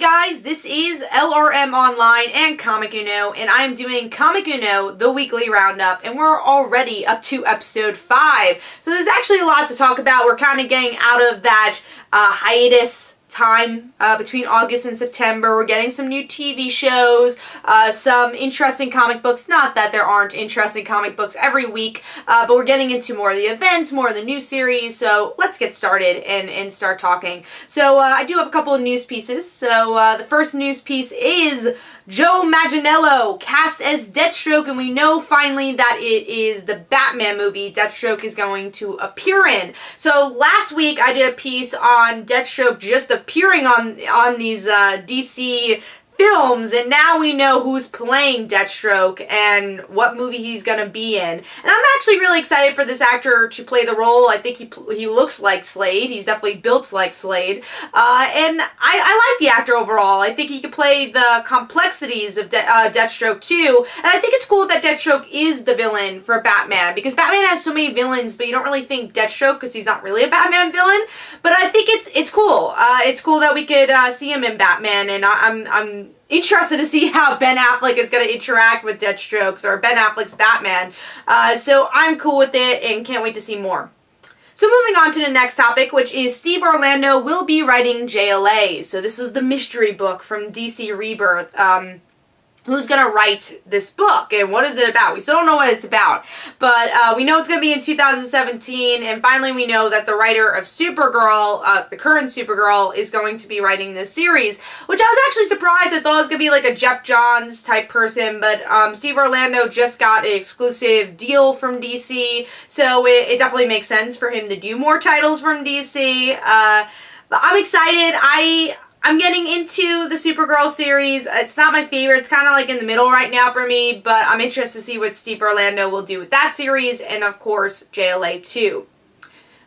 guys, this is LRM Online and Comic Uno, and I'm doing Comic Uno, the weekly roundup, and we're already up to episode 5. So there's actually a lot to talk about. We're kind of getting out of that hiatus time between August and September. We're getting some new TV shows, some interesting comic books. Not that there aren't interesting comic books every week, but we're getting into more of the events, more of the new series. So let's get started and start talking. So I do have a couple of news pieces. So the first news piece is Joe Manganiello cast as Deathstroke, and we know finally that it is the Batman movie Deathstroke is going to appear in. So last week I did a piece on Deathstroke just appearing on these DC films, and now we know who's playing Deathstroke and what movie he's gonna be in. And I'm actually really excited for this actor to play the role. I think he looks like Slade. He's definitely built like Slade. And I like the actor overall. I think he could play the complexities of Deathstroke too. And I think it's cool that Deathstroke is the villain for Batman, because Batman has so many villains, but you don't really think Deathstroke because he's not really a Batman villain. But I think it's cool. It's cool that we could see him in Batman, and I'm interested to see how Ben Affleck is going to interact with Deathstroke, or Ben Affleck's Batman. So I'm cool with it and can't wait to see more. So moving on to the next topic, which is Steve Orlando will be writing JLA. So this was the mystery book from DC Rebirth. Who's going to write this book and what is it about? We still don't know what it's about, but we know it's going to be in 2017, and finally we know that the writer of Supergirl, the current Supergirl, is going to be writing this series, which I was actually surprised. I thought it was going to be like a Jeff Johns type person, but Steve Orlando just got an exclusive deal from DC, so it definitely makes sense for him to do more titles from DC. But I'm excited. I'm getting into the Supergirl series. It's not my favorite. It's kind of like in the middle right now for me, but I'm interested to see what Steve Orlando will do with that series, and of course, JLA 2.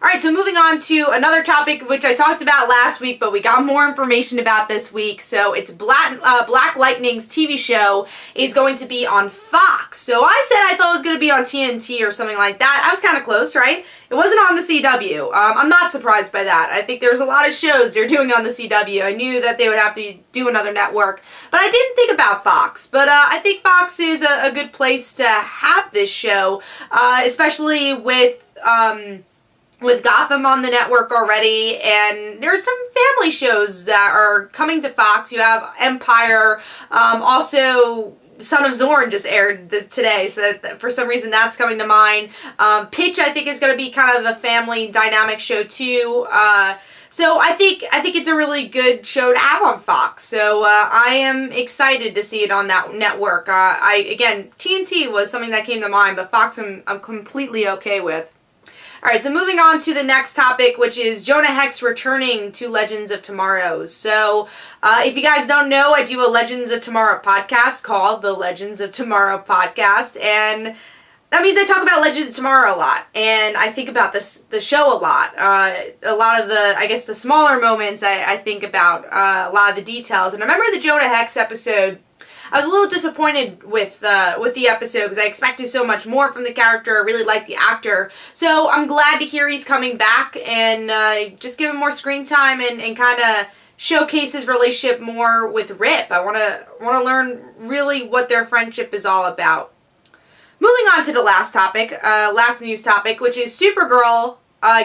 Alright, so moving on to another topic which I talked about last week, but we got more information about this week. So it's Black Lightning's TV show is going to be on Fox. So I said I thought it was going to be on TNT or something like that. I was kind of close, right? It wasn't on the CW. I'm not surprised by that. I think there's a lot of shows they're doing on the CW. I knew that they would have to do another network, but I didn't think about Fox. But I think Fox is a good place to have this show, especially with Gotham on the network already, and there's some family shows that are coming to Fox. You have Empire, also Son of Zorn just aired today, so for some reason that's coming to mind. Pitch, I think, is going to be kind of the family dynamic show too. So I think it's a really good show to have on Fox. So I am excited to see it on that network. Again, TNT was something that came to mind, but Fox I'm completely okay with. Alright, so moving on to the next topic, which is Jonah Hex returning to Legends of Tomorrow. So, if you guys don't know, I do a Legends of Tomorrow podcast called the Legends of Tomorrow Podcast, and that means I talk about Legends of Tomorrow a lot, and I think about the show a lot. A lot of the, I guess, the smaller moments I think about, a lot of the details. And I remember the Jonah Hex episode, I was a little disappointed with the episode because I expected so much more from the character. I really liked the actor. So I'm glad to hear he's coming back and just give him more screen time and kind of showcase his relationship more with Rip. I want to learn really what their friendship is all about. Moving on to the last topic, last news topic, which is Supergirl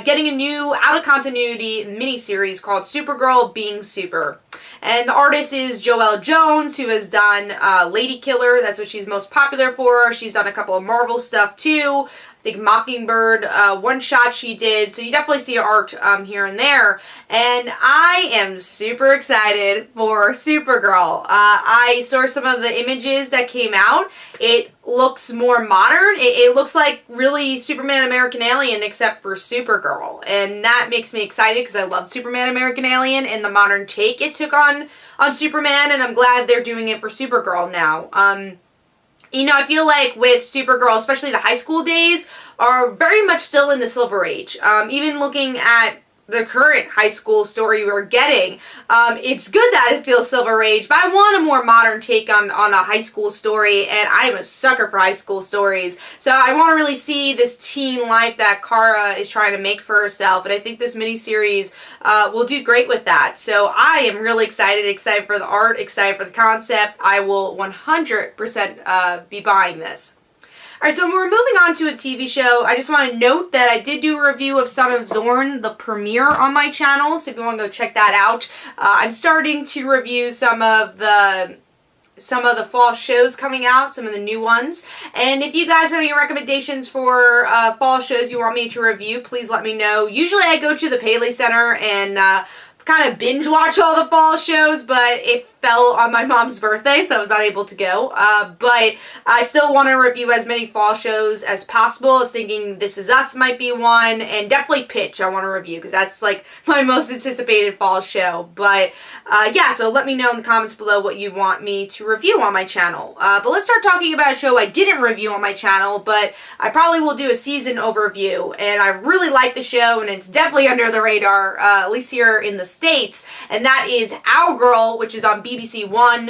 getting a new out-of-continuity miniseries called Supergirl Being Super. And the artist is Joelle Jones, who has done Lady Killer. That's what she's most popular for. She's done a couple of Marvel stuff too. I think Mockingbird, one shot she did. So you definitely see art here and there. And I am super excited for Supergirl. I saw some of the images that came out. It looks more modern. It looks like really Superman American Alien except for Supergirl. And that makes me excited because I love Superman American Alien and the modern take it took on Superman. And I'm glad they're doing it for Supergirl now. You know, I feel like with Supergirl, especially the high school days, are very much still in the Silver Age. Even looking at the current high school story we're getting. It's good that it feels Silver Age, but I want a more modern take on a high school story, and I am a sucker for high school stories. So I want to really see this teen life that Kara is trying to make for herself, and I think this miniseries will do great with that. So I am really excited for the art, excited for the concept. I will 100% be buying this. Alright, so we're moving on to a TV show. I just want to note that I did do a review of Son of Zorn, the premiere, on my channel, so if you want to go check that out. I'm starting to review some of the fall shows coming out, some of the new ones. And if you guys have any recommendations for fall shows you want me to review, please let me know. Usually I go to the Paley Center and kind of binge watch all the fall shows, but it fell on my mom's birthday, so I was not able to go. But I still want to review as many fall shows as possible. I was thinking This Is Us might be one, and definitely Pitch I want to review, because that's like my most anticipated fall show. But yeah, so let me know in the comments below what you want me to review on my channel. But let's start talking about a show I didn't review on my channel, but I probably will do a season overview. And I really like the show, and it's definitely under the radar, at least here in the States, and that is Owlgirl, which is on BBC One.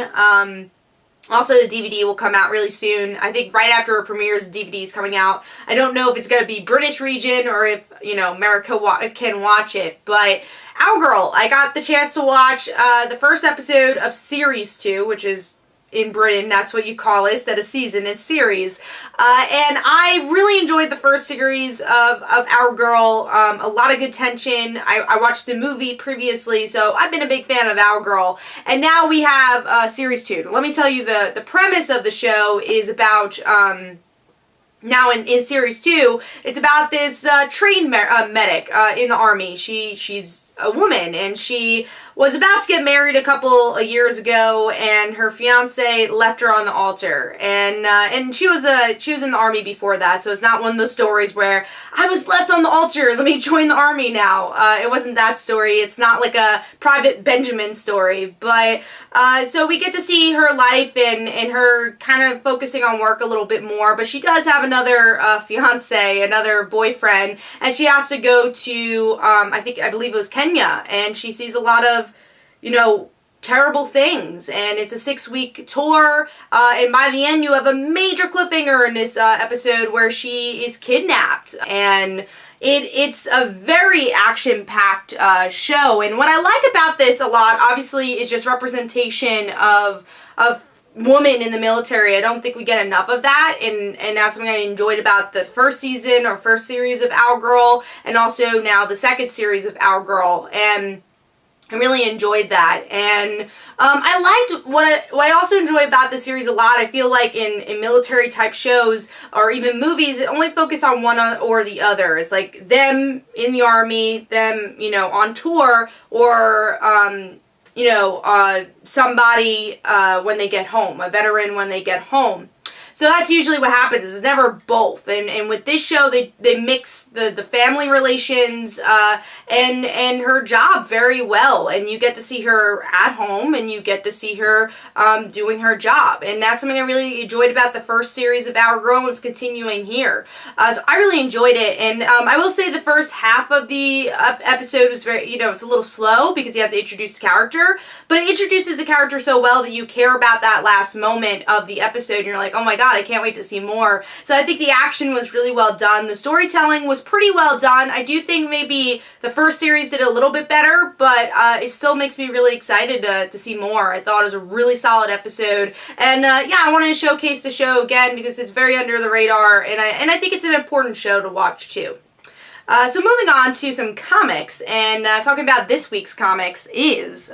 Also, the DVD will come out really soon. I think right after it premieres, the DVD is coming out. I don't know if it's going to be British region or if, you know, America can watch it. But Owlgirl, I got the chance to watch the first episode of Series 2, which is in Britain, that's what you call it, instead of season, it's series. And I really enjoyed the first series of Owlgirl. A lot of good tension. I watched the movie previously, so I've been a big fan of Owlgirl. And now we have series 2. Let me tell you, the premise of the show is about now in series 2, it's about this trained medic in the army. She's a woman, and she was about to get married a couple of years ago, and her fiance left her on the altar. And she was in the army before that, so it's not one of those stories where I was left on the altar, let me join the army now. It wasn't that story. It's not like a Private Benjamin story, but so we get to see her life and her kind of focusing on work a little bit more. But she does have another fiance, another boyfriend, and she has to go to I believe it was Kenya, and she sees a lot of, you know, terrible things, and it's a 6-week tour, and by the end you have a major cliffhanger in this episode where she is kidnapped, and it's a very action-packed show. And what I like about this a lot, obviously, is just representation of women in the military. I don't think we get enough of that, and that's something I enjoyed about the first season or first series of Owlgirl, and also now the second series of Owlgirl, and I really enjoyed that. And I liked what I also enjoy about this series a lot. I feel like in military type shows or even movies, it only focus on one or the other. It's like them in the army, them, you know, on tour, or you know, somebody when they get home, a veteran when they get home. So that's usually what happens. It's never both. And with this show, they mix the family relations and her job very well. And you get to see her at home, and you get to see her doing her job. And that's something I really enjoyed about the first series of Owlgirl, and it's continuing here. So I really enjoyed it. And I will say the first half of the episode was very, you know, it's a little slow because you have to introduce the character. But it introduces the character so well that you care about that last moment of the episode. And you're like, oh my God, I can't wait to see more. So I think the action was really well done. The storytelling was pretty well done. I do think maybe the first series did a little bit better, but it still makes me really excited to see more. I thought it was a really solid episode. And yeah, I wanted to showcase the show again because it's very under the radar, and I think it's an important show to watch too. So moving on to some comics, and talking about this week's comics is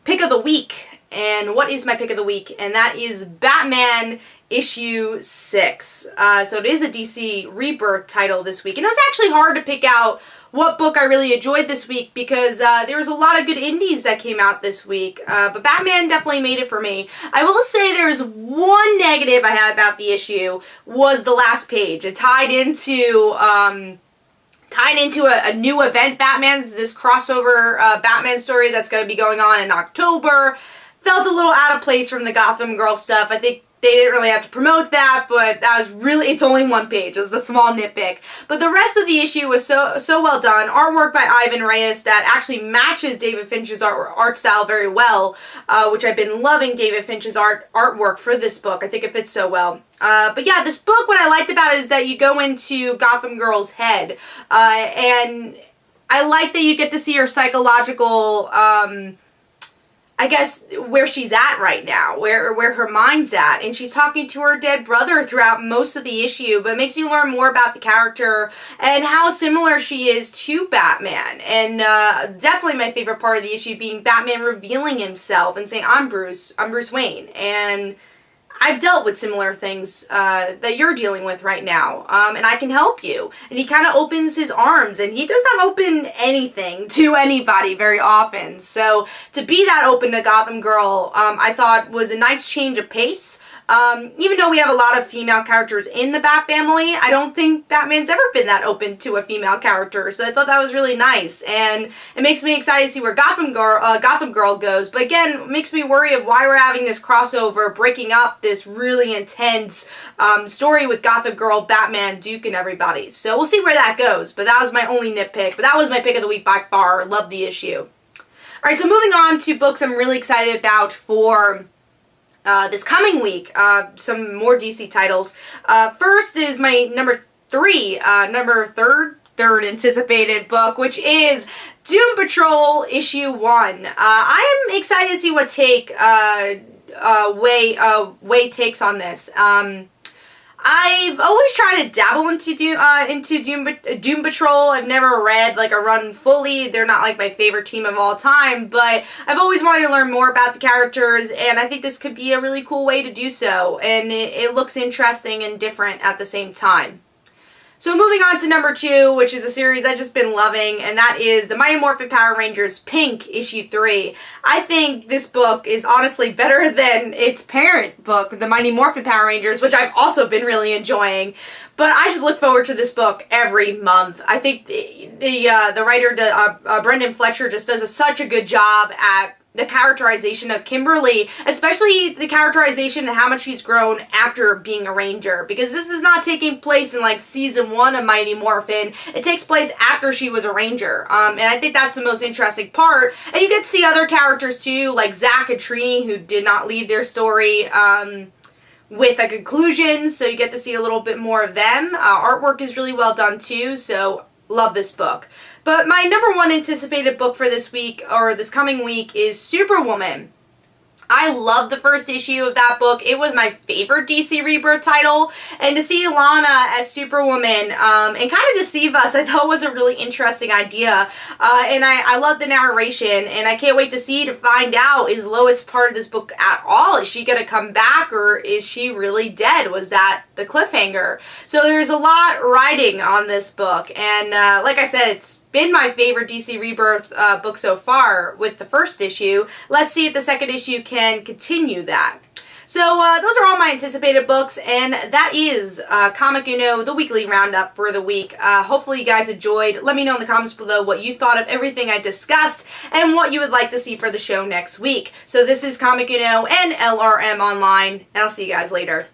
Pick of the Week. And what is my pick of the week? And that is Batman issue 6. So it is a DC Rebirth title this week. And it was actually hard to pick out what book I really enjoyed this week because there was a lot of good indies that came out this week. But Batman definitely made it for me. I will say there's one negative I have about the issue was the last page. It tied into a new event Batman's, this crossover Batman story that's going to be going on in October. Felt a little out of place from the Gotham Girl stuff. I think they didn't really have to promote that, but that was really, it's only one page. It's a small nitpick. But the rest of the issue was so well done. Artwork by Ivan Reyes that actually matches David Finch's art style very well, which I've been loving David Finch's artwork for this book. I think it fits so well. But yeah, this book, what I liked about it is that you go into Gotham Girl's head, and I like that you get to see her psychological, I guess, where she's at right now, where her mind's at, and she's talking to her dead brother throughout most of the issue, but it makes you learn more about the character and how similar she is to Batman. And definitely my favorite part of the issue being Batman revealing himself and saying, I'm Bruce Wayne, and I've dealt with similar things that you're dealing with right now, and I can help you. And he kind of opens his arms, and he does not open anything to anybody very often. So to be that open to Gotham Girl, I thought was a nice change of pace. Even though we have a lot of female characters in the Bat family, I don't think Batman's ever been that open to a female character, so I thought that was really nice, and it makes me excited to see where Gotham Girl goes, but again, it makes me worry of why we're having this crossover, breaking up this really intense story with Gotham Girl, Batman, Duke, and everybody. So we'll see where that goes, but that was my only nitpick, but that was my pick of the week by far. Love the issue. Alright, so moving on to books I'm really excited about for this coming week, some more DC titles. First is my number third anticipated book, which is Doom Patrol issue 1. I am excited to see what take Way takes on this. I've always tried to dabble into Doom Patrol. I've never read like a run fully. They're not like my favorite team of all time, but I've always wanted to learn more about the characters, and I think this could be a really cool way to do so, and it looks interesting and different at the same time. So moving on to number 2, which is a series I've just been loving, and that is the Mighty Morphin Power Rangers Pink issue 3. I think this book is honestly better than its parent book, the Mighty Morphin Power Rangers, which I've also been really enjoying. But I just look forward to this book every month. I think the writer, Brendan Fletcher, just does such a good job at the characterization of Kimberly, especially the characterization and how much she's grown after being a Ranger, because this is not taking place in like season 1 of Mighty Morphin. It takes place after she was a Ranger, and I think that's the most interesting part. And you get to see other characters too, like Zach and Trini, who did not leave their story with a conclusion, so you get to see a little bit more of them. Artwork is really well done too, so love this book. But my number 1 anticipated book for this week, or this coming week, is Superwoman. I love the first issue of that book. It was my favorite DC Rebirth title, and to see Lana as Superwoman and kind of deceive us, I thought was a really interesting idea. And I love the narration, and I can't wait to find out, is Lois part of this book at all? Is she going to come back, or is she really dead? Was that the cliffhanger? So there's a lot riding on this book, and like I said, it's been my favorite DC Rebirth book so far with the first issue. Let's see if the second issue can continue that. So those are all my anticipated books, and that is Comic Uno, the weekly roundup for the week. Hopefully you guys enjoyed. Let me know in the comments below what you thought of everything I discussed and what you would like to see for the show next week. So this is Comic Uno and LRM Online, and I'll see you guys later.